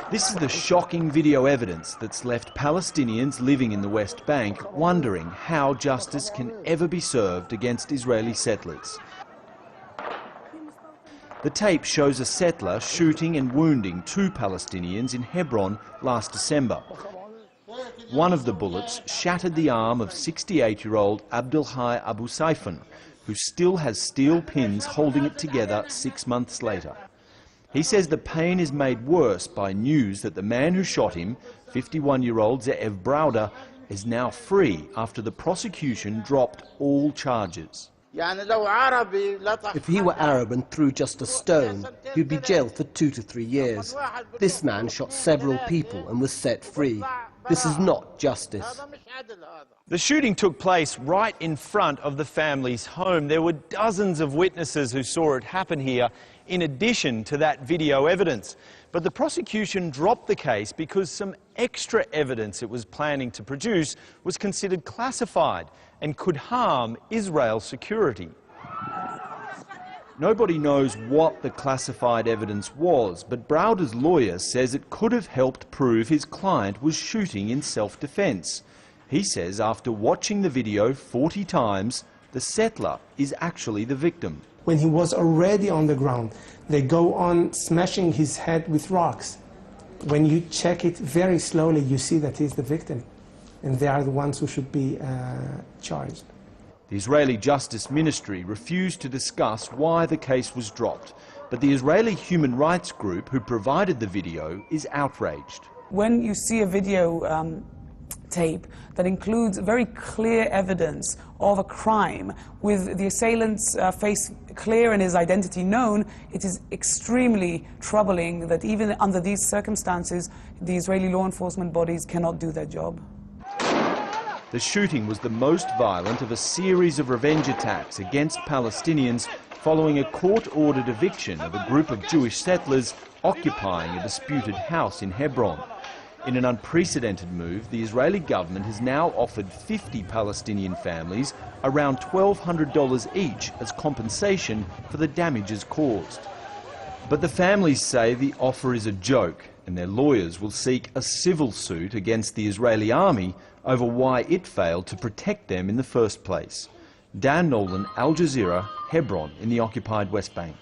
This is the shocking video evidence that's left Palestinians living in the West Bank wondering how justice can ever be served against Israeli settlers. The tape shows a settler shooting and wounding 2 Palestinians in Hebron last December. One of the bullets shattered the arm of 68-year-old Abdelhai Abu Saifan, who still has steel pins holding it together 6 months later. He says the pain is made worse by news that the man who shot him, 51-year-old Ze'ev Browder, is now free after the prosecution dropped all charges. If he were Arab and threw just a stone, he'd be jailed for 2 to 3 years. This man shot several people and was set free. This is not justice. The shooting took place right in front of the family's home. There were dozens of witnesses who saw it happen here, in addition to that video evidence. But the prosecution dropped the case because some extra evidence it was planning to produce was considered classified and could harm Israel's security. Nobody knows what the classified evidence was, but Browder's lawyer says it could have helped prove his client was shooting in self-defense. He says after watching the video 40 times, the settler is actually the victim. When he was already on the ground, they go on smashing his head with rocks. When you check it very slowly, you see that he's the victim, and they are the ones who should be charged. The Israeli Justice Ministry refused to discuss why the case was dropped, but the Israeli human rights group who provided the video is outraged. When you see a video tape that includes very clear evidence of a crime with the assailant's face clear and his identity known, it is extremely troubling that even under these circumstances the Israeli law enforcement bodies cannot do their job. The shooting was the most violent of a series of revenge attacks against Palestinians following a court-ordered eviction of a group of Jewish settlers occupying a disputed house in Hebron. In an unprecedented move, the Israeli government has now offered 50 Palestinian families around $1,200 each as compensation for the damages caused. But the families say the offer is a joke, and their lawyers will seek a civil suit against the Israeli army over why it failed to protect them in the first place. Dan Nolan, Al Jazeera, Hebron in the occupied West Bank.